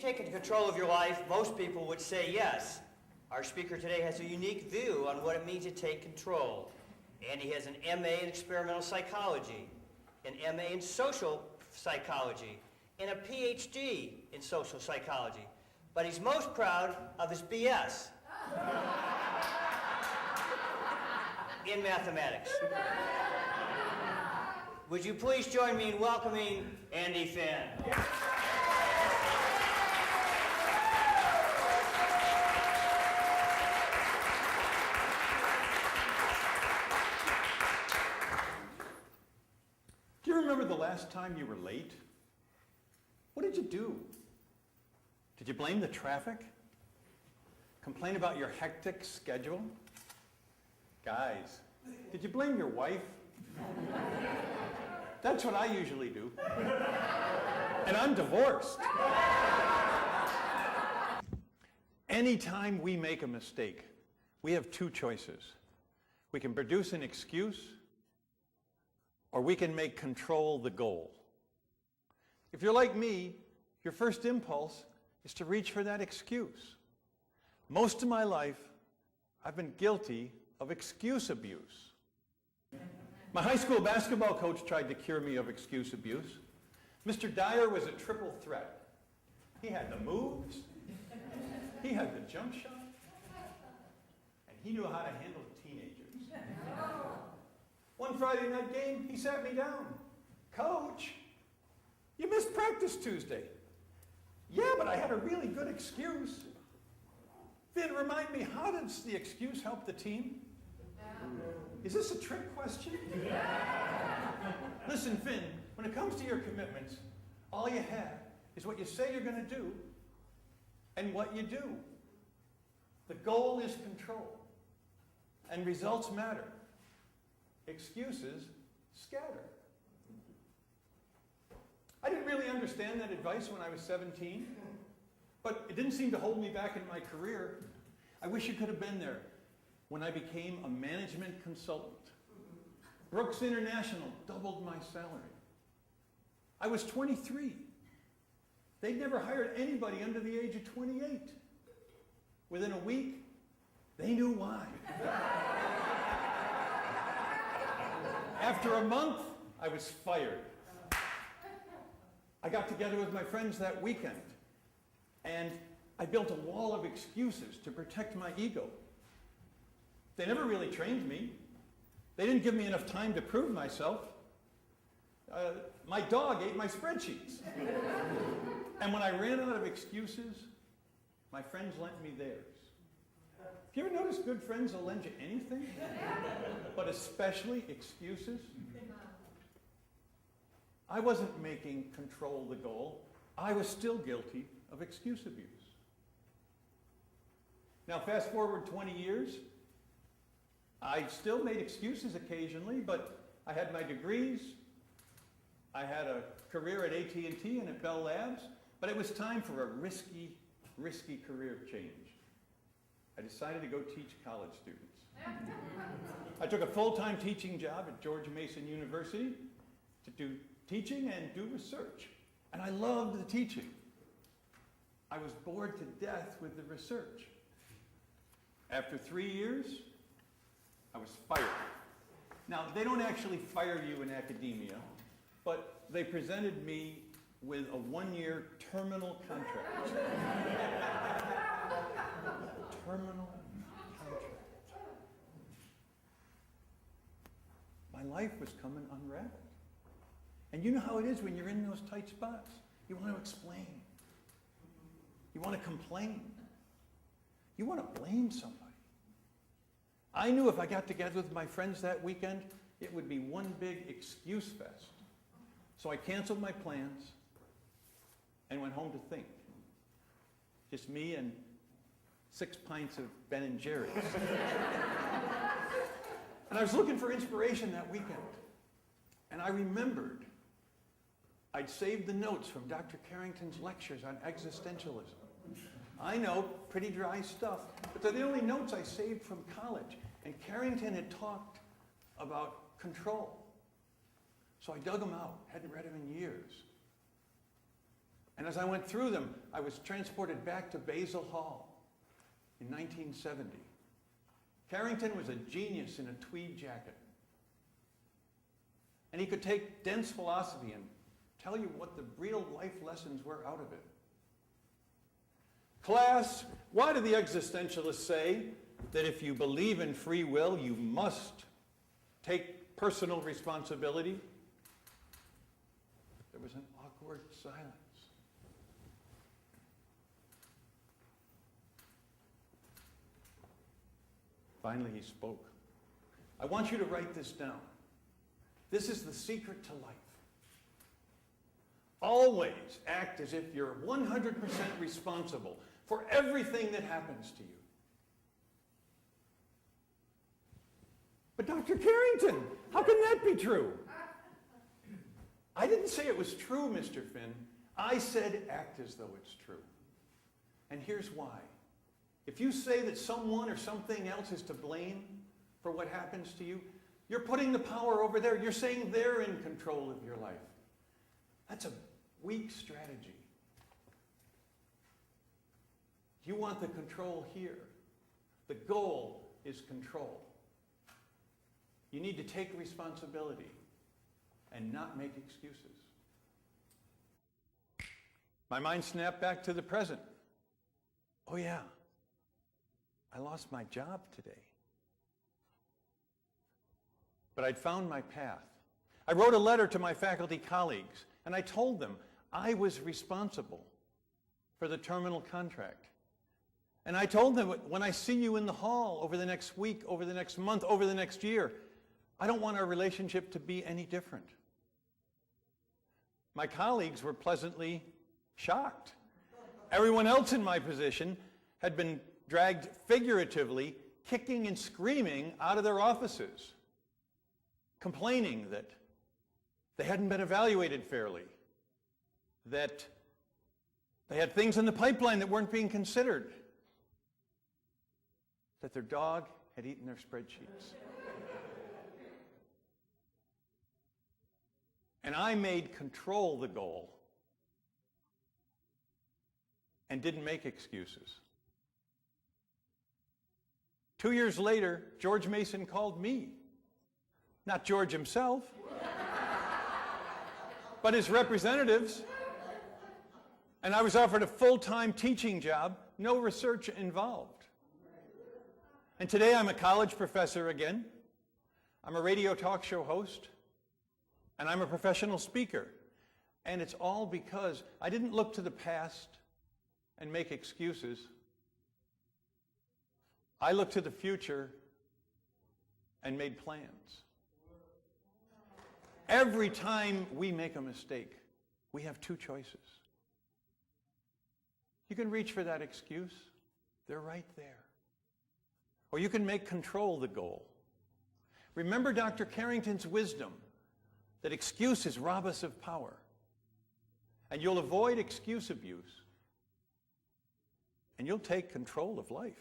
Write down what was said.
taken control of your life, most people would say yes. Our speaker today has a unique view on what it means to take control. Andy has an MA in experimental psychology, an MA in social psychology, and a PhD in social psychology. But he's most proud of his BS in mathematics. Would you please join me in welcoming Andy Finn? Do you remember the last time you were late? What did you do? Did you blame the traffic? Complain about your hectic schedule? Guys, did you blame your wife? That's what I usually do. And I'm divorced. Anytime we make a mistake, we have two choices. We can produce an excuse, or we can make control the goal. If you're like me, your first impulse is to reach for that excuse. Most of my life, I've been guilty of excuse abuse. My high school basketball coach tried to cure me of excuse abuse. Mr. Dyer was a triple threat. He had the moves, he had the jump shot, and he knew how to handle teenagers. One Friday night game, he sat me down. Coach, you missed practice Tuesday. Yeah, but I had a really good excuse. Finn, remind me, how does the excuse help the team? Is this a trick question? Listen, Finn, when it comes to your commitments, all you have is what you say you're going to do and what you do. The goal is control, and results matter. Excuses scatter. I didn't really understand that advice when I was 17, but it didn't seem to hold me back in my career. I wish you could have been there when I became a management consultant. Brooks International doubled my salary. I was 23. They'd never hired anybody under the age of 28. Within a week, they knew why. After a month, I was fired. I got together with my friends that weekend, and I built a wall of excuses to protect my ego. They never really trained me. They didn't give me enough time to prove myself. My dog ate my spreadsheets. And when I ran out of excuses, my friends lent me theirs. Do you ever notice good friends will lend you anything? But especially excuses? I wasn't making control the goal. I was still guilty of excuse abuse. Now, fast forward 20 years. I still made excuses occasionally, but I had my degrees. I had a career at AT&T and at Bell Labs, but it was time for a risky career change. I decided to go teach college students. I took a full-time teaching job at George Mason University to do teaching and do research. And I loved the teaching. I was bored to death with the research. After 3 years, I was fired. Now, they don't actually fire you in academia, but they presented me with a one-year terminal contract. Terminal contract. My life was coming unraveled. And you know how it is when you're in those tight spots. You want to explain. You want to complain. You want to blame somebody. I knew if I got together with my friends that weekend, it would be one big excuse fest. So I canceled my plans and went home to think. Just me and 6 pints of Ben & Jerry's. And I was looking for inspiration that weekend. And I remembered I'd saved the notes from Dr. Carrington's lectures on existentialism. I know, pretty dry stuff, but they're the only notes I saved from college. And Carrington had talked about control. So I dug them out, hadn't read them in years. And And as I went through them, I was transported back to Basil Hall in 1970. Carrington was a genius in a tweed jacket. And he could take dense philosophy and tell you what the real life lessons were out of it. Class, why do the existentialists say that if you believe in free will, you must take personal responsibility? There was an awkward silence. Finally, he spoke. I want you to write this down. This is the secret to life. Always act as if you're 100% responsible for everything that happens to you. But Dr. Carrington, how can that be true? I didn't say it was true, Mr. Finn. I said act as though it's true. And here's why. If you say that someone or something else is to blame for what happens to you, you're putting the power over there. You're saying they're in control of your life. That's a weak strategy. You want the control here. The goal is control. You need to take responsibility and not make excuses. My mind snapped back to the present. Oh yeah, I lost my job today. But I'd found my path. I wrote a letter to my faculty colleagues, and I told them I was responsible for the terminal contract. And I told them, when I see you in the hall over the next week, over the next month, over the next year, I don't want our relationship to be any different. My colleagues were pleasantly shocked. Everyone else in my position had been dragged figuratively, kicking and screaming out of their offices, complaining that they hadn't been evaluated fairly, that they had things in the pipeline that weren't being considered, that their dog had eaten their spreadsheets. And I made control the goal and didn't make excuses. 2 years later, George Mason called me. Not George himself, but his representatives. And I was offered a full-time teaching job, no research involved. And today I'm a college professor again. I'm a radio talk show host. And I'm a professional speaker. And it's all because I didn't look to the past and make excuses. I looked to the future and made plans. Every time we make a mistake, we have two choices. You can reach for that excuse. They're right there. Or you can make control the goal. Remember Dr. Carrington's wisdom that excuses rob us of power. And you'll avoid excuse abuse. And you'll take control of life.